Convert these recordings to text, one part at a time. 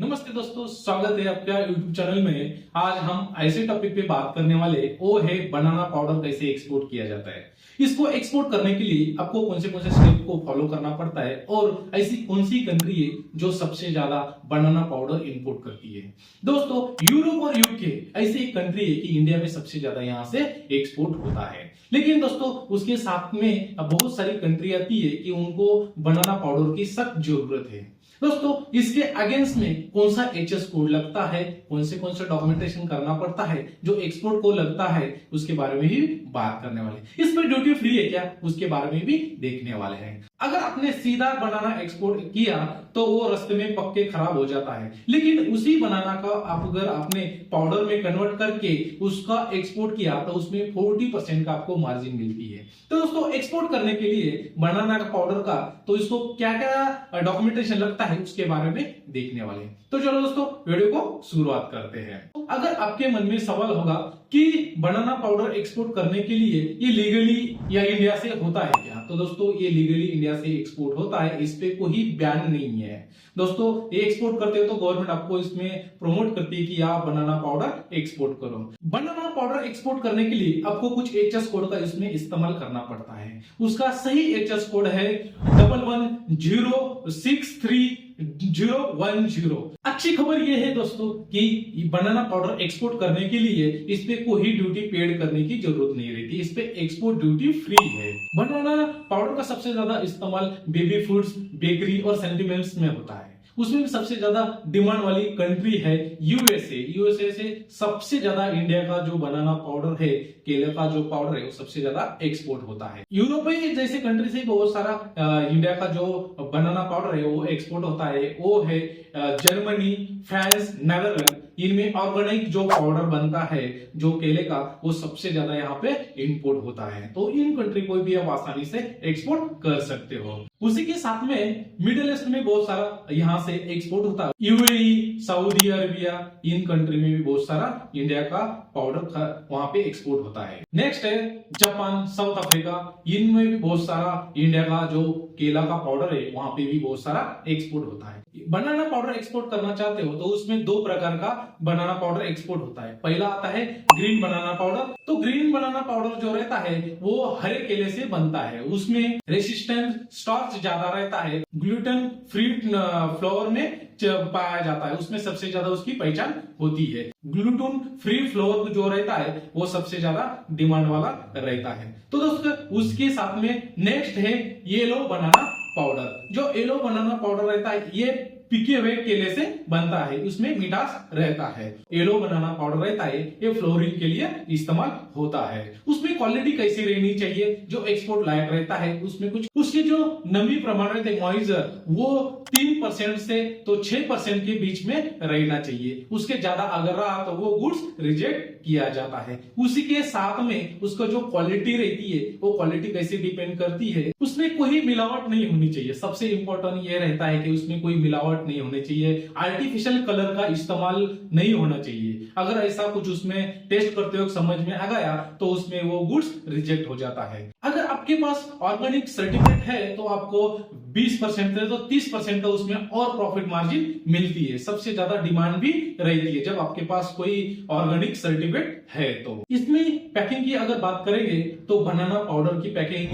नमस्ते दोस्तों, स्वागत है आपका YouTube चैनल में। आज हम ऐसे टॉपिक पे बात करने वाले वो है बनाना पाउडर कैसे एक्सपोर्ट किया जाता है। इसको एक्सपोर्ट करने के लिए आपको कौन से स्टेप को फॉलो करना पड़ता है और ऐसी कौन सी कंट्री है जो सबसे ज्यादा बनाना पाउडर इंपोर्ट करती है। दोस्तों, यूरोप और यूके ऐसी एक कंट्री है कि इंडिया में सबसे ज्यादा यहाँ से एक्सपोर्ट होता है। लेकिन दोस्तों, उसके साथ में बहुत सारी कंट्री आती है कि उनको बनाना पाउडर की सख्त जरूरत है। दोस्तों, इसके अगेंस्ट में कौन सा एचएस कोड लगता है, कौन से डॉक्यूमेंटेशन करना पड़ता है, जो एक्सपोर्ट को लगता है, उसके बारे में ही बात करने वाले। इस पर ड्यूटी फ्री है क्या, उसके बारे में भी देखने वाले हैं। अगर आपने सीधा बनाना एक्सपोर्ट किया तो वो रास्ते में पक्के खराब हो जाता है, लेकिन उसी बनाना का आप अगर आपने पाउडर में कन्वर्ट करके उसका एक्सपोर्ट किया तो उसमें 40% का आपको मार्जिन मिलती है। तो दोस्तों, एक्सपोर्ट करने के लिए बनाना का पाउडर का तो इसको क्या क्या डॉक्यूमेंटेशन लगता है उसके बारे में देखने वाले हैं। तो चलो दोस्तों, वीडियो को शुरुआत करते हैं। अगर आपके मन में सवाल होगा कि बनाना पाउडर एक्सपोर्ट करने के लिए ये लीगली या इंडिया से होता है क्या, तो दोस्तों ये लीगली इंडिया से एक्सपोर्ट होता है, इस पे कोई बैन नहीं है। दोस्तों, ये एक्सपोर्ट करते हो तो गवर्नमेंट आपको इसमें प्रमोट करती है कि आप बनाना पाउडर एक्सपोर्ट करो। बनाना पाउडर एक्सपोर्ट करने के लिए आपको कुछ एचएस कोड का इसमें इस्तेमाल करना पड़ता है। उसका सही एचएस कोड है 11063010। अच्छी खबर यह है दोस्तों कि बनाना पाउडर एक्सपोर्ट करने के लिए इस पे कोई ड्यूटी पेड करने की जरूरत नहीं रहती, इस पे एक्सपोर्ट ड्यूटी फ्री है। बनाना पाउडर का सबसे ज्यादा इस्तेमाल बेबी फूड्स, बेकरी और सेंटिमेंट्स में होता है। उसमें भी सबसे ज्यादा डिमांड वाली कंट्री है यूएसए। यूएसए से सबसे ज्यादा इंडिया का जो बनाना पाउडर है, केले का जो पाउडर है, वो सबसे ज्यादा एक्सपोर्ट होता है। यूरोप जैसे कंट्री से बहुत सारा इंडिया का जो बनाना पाउडर है वो एक्सपोर्ट होता है। वो है जर्मनी, फ्रांस, नेदरलैंड। इनमें ऑर्गेनिक जो पाउडर बनता है जो केले का, वो सबसे ज्यादा यहाँ पे इंपोर्ट होता है। तो इन कंट्री को भी आप आसानी से एक्सपोर्ट कर सकते हो। उसी के साथ में मिडिल ईस्ट में बहुत सारा यहाँ से एक्सपोर्ट होता है। UAE, Saudi Arabia, in country में भी बहुत सारा इंडिया का पाउडर वहां पे एक्सपोर्ट होता है। नेक्स्ट है जापान, साउथ अफ्रीका। इनमें भी बहुत सारा इंडिया का जो केला का पाउडर है वहां पे भी बहुत सारा एक्सपोर्ट होता है। बनाना पाउडर एक्सपोर्ट करना चाहते हो तो उसमें दो प्रकार का बनाना पाउडर एक्सपोर्ट होता है। पहला आता है ग्रीन बनाना पाउडर। तो ग्रीन बनाना पाउडर जो रहता है वो हरे केले से बनता है। उसमें रेसिस्टेंट स्टार्च ज्यादा रहता है, ग्लूटेन फ्री फ्लोर में पाया जाता है, उसमें सबसे ज्यादा उसकी पहचान होती है। ग्लूटेन फ्री फ्लोर जो रहता है वो सबसे ज्यादा डिमांड वाला रहता है। तो दोस्तों, उसके साथ में नेक्स्ट है येलो बनाना पाउडर। जो येलो बनाना पाउडर रहता है ये पिके हुए केले से बनता है, उसमें मिठास रहता है। येलो बनाना पाउडर रहता है, ये फ्लोरिंग के लिए इस्तेमाल होता है। उसमें क्वालिटी कैसी रहनी चाहिए, जो एक्सपोर्ट लायक रहता है उसमें कुछ उसके जो नमी प्रमाण रहते हैं, मॉइस्चर, वो 3% से तो 6% के बीच में रहना चाहिए। उसके ज्यादा अगर रहा तो वो गुड्स रिजेक्ट किया जाता है। उसी के साथ में उसका जो क्वालिटी रहती है वो क्वालिटी कैसे डिपेंड करती है, उसमें कोई मिलावट नहीं होनी चाहिए। सबसे इंपॉर्टेंट ये रहता है कि उसमें कोई मिलावट नहीं होनी चाहिए, आर्टिफिशियल कलर का इस्तेमाल नहीं होना चाहिए। अगर ऐसा कुछ उसमें टेस्ट करते वक्त समझ में आ गया तो उसमें वो गुड्स रिजेक्ट हो जाता है। अगर आपके पास ऑर्गेनिक सर्टिफिकेट है तो आपको 20% से तो 30% का उसमें और प्रॉफिट मार्जिन मिलती है। सबसे ज्यादा डिमांड भी रहती है जब आपके पास कोई ऑर्गेनिक सर्टिफिकेट है। तो इसमें पैकिंग की अगर बात करेंगे तो बनाना पाउडर की पैकिंग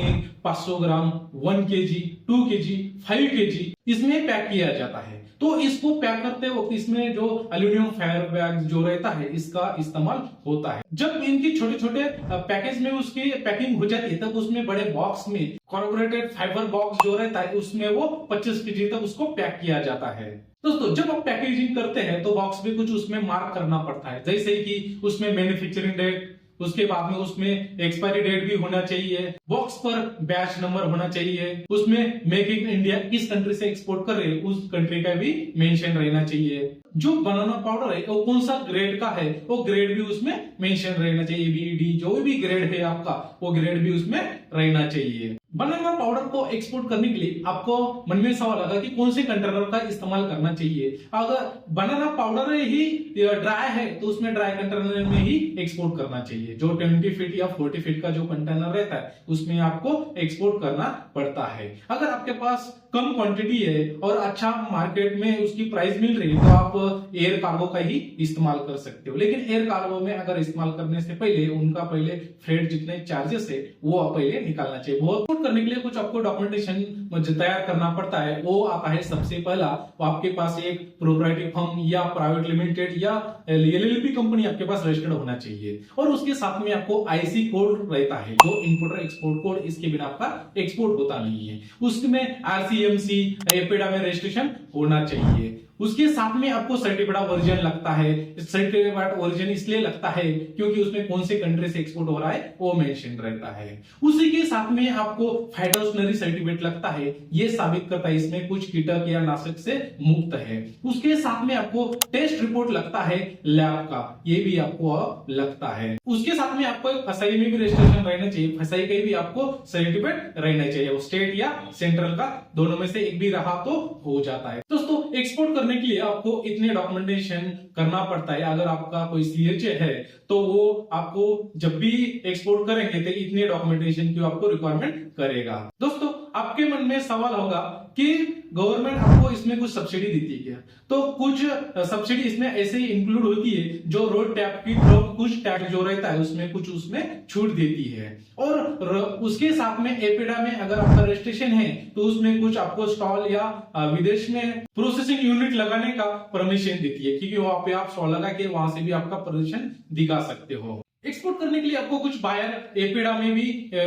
500 ग्राम, 1 kg, 2 kg, 5 kg इसमें पैक किया जाता है। तो इसको पैक करते वक्त इसमें जो एल्यूमिनियम फायर बैग जो रहता है इसका इस्तेमाल होता है। जब इनकी छोटे छोटे पैकेज में उसकी पैकिंग हो जाती है तब उसमें बड़े बॉक्स में कॉर्पोरेटेड फाइबर बॉक्स जो रहता है उसमें वो 25 kg तक उसको पैक किया जाता है। दोस्तों, जब आप पैकेजिंग करते हैं तो बॉक्स में कुछ उसमें मार्क करना पड़ता है, जैसे कि उसमें मैन्युफैक्चरिंग डेट, उसके बाद में उसमें एक्सपायरी डेट भी होना चाहिए, बॉक्स पर बैच नंबर होना चाहिए, उसमें मेक इन इंडिया किस कंट्री से एक्सपोर्ट कर रहे हैं उस कंट्री का भी मेंशन रहना चाहिए। जो बनाना पाउडर है वो कौन सा ग्रेड का है वो ग्रेड भी उसमें मेंशन रहना चाहिए। बी डी जो भी ग्रेड है आपका वो ग्रेड भी उसमें रहना चाहिए। बनाना पाउडर को एक्सपोर्ट करने के लिए आपको मन में सवाल आएगा कि कौन से कंटेनर का इस्तेमाल करना चाहिए। अगर बनाना पाउडर ही ड्राई है तो उसमें ड्राई कंटेनर में ही एक्सपोर्ट करना चाहिए। जो 20 फीट या 40 फीट का जो कंटेनर रहता है उसमें आपको एक्सपोर्ट करना पड़ता है। अगर आपके पास कम क्वांटिटी है और अच्छा मार्केट में उसकी प्राइस मिल रही है तो आप एयर कार्गो का ही इस्तेमाल कर सकते हो। लेकिन एयर कार्गो में अगर इस्तेमाल करने से पहले उनका पहले फ्रेट जितने चार्जेस है वो पहले निकालना चाहिए। वो एक्सपोर्ट करने के लिए कुछ आपको डॉक्यूमेंटेशन तैयार करना पड़ता है। वो आता है सबसे पहला, आपके पास एक प्रोप्राइटरी फर्म या प्राइवेट लिमिटेड या एलएलपी कंपनी आपके पास रजिस्टर्ड होना चाहिए और उसके साथ में आपको आईसी कोड रहता है जो इंपोर्टर एक्सपोर्ट कोड, इसके बिना आपका एक्सपोर्ट होता नहीं है। उसमें आरसीएमसी एपेडा में रजिस्ट्रेशन होना चाहिए। उसके साथ में आपको सर्टिफिकेट वर्जन लगता है। सर्टिफिकेट वर्जन इसलिए लगता है क्योंकि उसमें कौन से कंट्री से एक्सपोर्ट हो रहा है वो मेंशन रहता है। उसी के साथ में आपको फाइटोसैनिटरी सर्टिफिकेट लगता है, ये साबित करता है इसमें कुछ कीटक या नाशक से मुक्त है। उसके साथ में आपको टेस्ट रिपोर्ट लगता है लैब का, ये भी आपको लगता है। उसके साथ में आपको फसाई में भी रजिस्ट्रेशन रहना चाहिए, फसाई का भी आपको सर्टिफिकेट रहना चाहिए, स्टेट या सेंट्रल का दोनों में से एक भी रहा तो हो जाता है। दोस्तों एक्सपोर्ट करने के लिए आपको इतने डॉक्यूमेंटेशन करना पड़ता है। अगर आपका कोई सीएचए है तो वो आपको जब भी एक्सपोर्ट करेंगे तो इतने डॉक्यूमेंटेशन की आपको रिक्वायरमेंट करेगा। दोस्तों आपके मन में सवाल होगा कि गवर्नमेंट आपको इसमें कुछ सब्सिडी देती है क्या? तो कुछ सब्सिडी इसमें ऐसे ही इंक्लूड होती है जो रोड टैक्स की कुछ टैक्स जो रहता है उसमें कुछ उसमें छूट देती है और उसके साथ में एपेडा में अगर आपका रजिस्ट्रेशन है तो उसमें कुछ आपको स्टॉल या विदेश में प्रोसेसिंग यूनिट लगाने का परमिशन देती है क्योंकि वहां पे आप स्टॉल लगा के वहां से भी आपका प्रदर्शन दिखा सकते हो। एक्सपोर्ट करने के लिए आपको कुछ बायर एपेडा में भी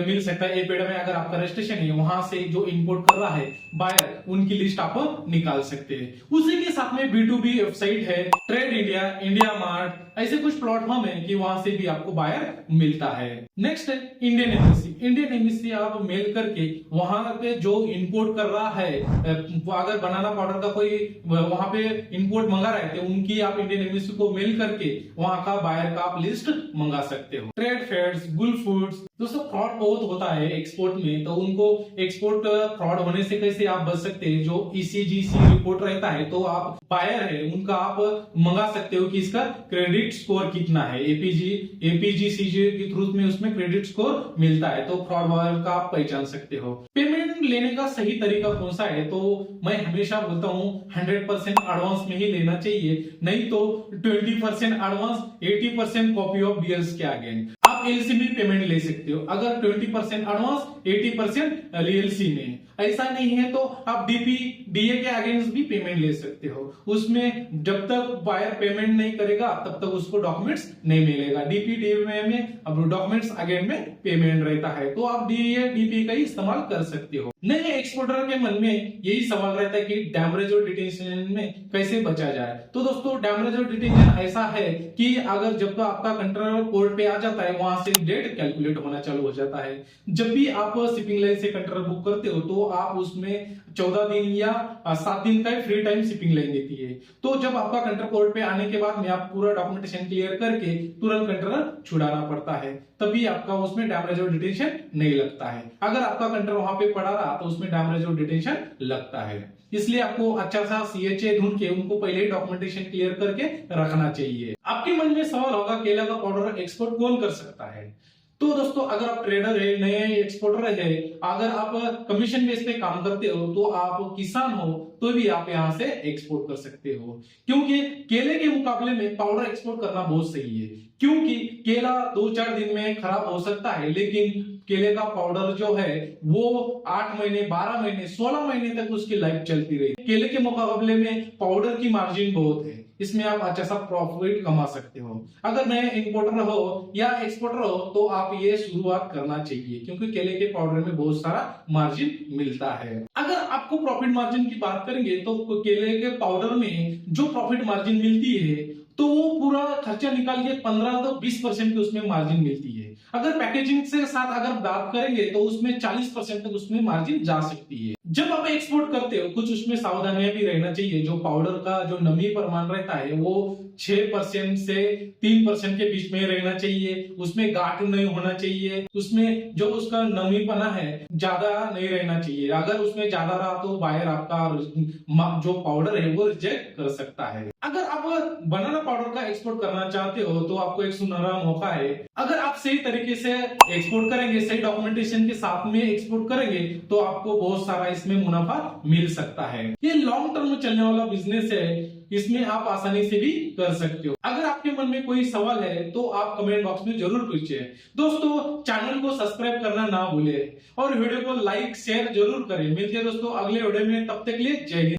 मिल सकता है। एपेडा में अगर आपका रजिस्ट्रेशन है वहां से जो इंपोर्ट कर रहा है बायर, उनकी लिस्ट आप निकाल सकते हैं। उसी के साथ में B2B वेबसाइट है, ट्रेड इंडिया, इंडिया मार्ट, ऐसे कुछ प्लेटफॉर्म है कि वहां से भी आपको बायर मिलता है। नेक्स्ट है इंडियन एम्बेसी। इंडियन एम्बेसी आप मेल करके वहां पे जो इंपोर्ट कर रहा है, अगर बनाना पाउडर का कोई वहां पे इंपोर्ट मंगा रहे थे उनकी आप इंडियन एम्बेसी को मेल करके वहां का बायर का आप लिस्ट मंगा सकते हो। ट्रेड फेयर्स, गुल फूड्स, दोस्तों फ्रॉड बहुत होता है एक्सपोर्ट में, तो उनको एक्सपोर्ट फ्रॉड होने से कैसे आप बच सकते हैं? जो ECGC रिपोर्ट रहता है तो आप बायर है उनका आप मंगा सकते हो कि इसका क्रेडिट स्कोर कितना है। APGCG के थ्रू में उसमें क्रेडिट स्कोर मिलता है तो फ्रॉड वायर का आप पहचान सकते हो। पेमेंट लेने का सही तरीका कौन सा है? तो मैं हमेशा बोलता हूँ 100% एडवांस में ही लेना चाहिए, नहीं तो 20% एडवांस 80% कॉपी ऑफ बिल्स के आगे आप एलसी में पेमेंट ले सकते हो। अगर 20% एडवांस 80% एलसी में, ऐसा नहीं है तो आप DA के अगेंस्ट भी पेमेंट ले सकते हो। उसमें जब तक बायर पेमेंट नहीं करेगा तब तक उसको डॉक्यूमेंट्स नहीं मिलेगा। DA में अब डॉक्यूमेंट्स अगेन में पेमेंट रहता है तो आप DA का ही इस्तेमाल कर सकते हो। नए एक्सपोर्टर के मन में यही सवाल रहता है कि डैमरेज और डिटेंशन में कैसे बचा जाए। तो दोस्तों डैमरेज और डिटेंशन ऐसा है कि अगर जब तो आपका कंटेनर पोर्ट पे आ जाता है वहां से डेट कैलकुलेट होना चालू हो जाता है। जब भी आप शिपिंग लाइन से कंटेनर बुक करते हो तो आप उसमें 14 दिन या 7 दिन का फ्री टाइम शिपिंग लाइन देती है। तो जब आपका कंटेनर पोर्ट पे आने के बाद में आप पूरा डॉक्यूमेंटेशन क्लियर करके तुरंत कंटेनर छुड़ाना पड़ता है, तभी आपका उसमें डैमरेज और डिटेंशन नहीं लगता है। अगर आपका कंटेनर वहां पे पड़ा रहा तो उसमें डैमरेज और डिटेंशन लगता है। इसलिए आपको अच्छा सा CHA ढूंढ के उनको पहले ही डॉक्यूमेंटेशन क्लियर करके रखना चाहिए। आपके मन में सवाल होगा केला का पाउडर एक्सपोर्ट कौन कर सकता है? तो दोस्तों अगर आप ट्रेडर है, नए एक्सपोर्टर है, अगर आप कमीशन बेस पे काम करते हो तो आप किसान हो तो भी आप यहाँ से एक्सपोर्ट कर सकते हो, क्योंकि केले के मुकाबले में पाउडर एक्सपोर्ट करना बहुत सही है। क्योंकि केला 2-4 दिन में खराब हो सकता है लेकिन केले का पाउडर जो है वो 8 महीने, 12 महीने, 16 महीने तक उसकी लाइफ चलती रही। केले के मुकाबले में पाउडर की मार्जिन बहुत है, इसमें आप अच्छा सा प्रॉफिट कमा सकते हो। अगर नए इंपोर्टर हो या एक्सपोर्टर हो तो आप ये शुरुआत करना चाहिए क्योंकि केले के पाउडर में बहुत सारा मार्जिन मिलता है। अगर आपको प्रॉफिट मार्जिन की बात करेंगे तो केले के पाउडर में जो प्रॉफिट मार्जिन मिलती है तो वो पूरा खर्चा निकाल के 15 तो 20% की उसमें मार्जिन मिलती है। अगर पैकेजिंग से साथ अगर बात करेंगे तो उसमें 40% तक उसमें मार्जिन जा सकती है। जब आप एक्सपोर्ट करते हो कुछ उसमें सावधानियां भी रहना चाहिए। जो पाउडर का जो नमी परिमाण रहता है वो 6% से 3% के बीच में रहना चाहिए। उसमें गांठ नहीं होना चाहिए। उसमें जो उसका नमीपना है ज्यादा नहीं रहना चाहिए। अगर उसमें ज्यादा रहा तो बायर आपका जो पाउडर है वो रिजेक्ट कर सकता है। अगर आप बनाना पाउडर का एक्सपोर्ट करना चाहते हो तो आपको एक सुनहरा मौका है। अगर आप सही तरीके से एक्सपोर्ट करेंगे, सही डॉक्यूमेंटेशन के साथ में एक्सपोर्ट करेंगे तो आपको बहुत सारा इसमें मुनाफा मिल सकता है। ये लॉन्ग टर्म में चलने वाला बिजनेस है, इसमें आप आसानी से भी कर सकते हो। अगर आपके मन में कोई सवाल है तो आप कमेंट बॉक्स में जरूर पूछिए। दोस्तों चैनल को सब्सक्राइब करना ना भूले और वीडियो को लाइक शेयर जरूर करें। मिलते हैं दोस्तों अगले वीडियो में, तब तक के लिए जय हिंद।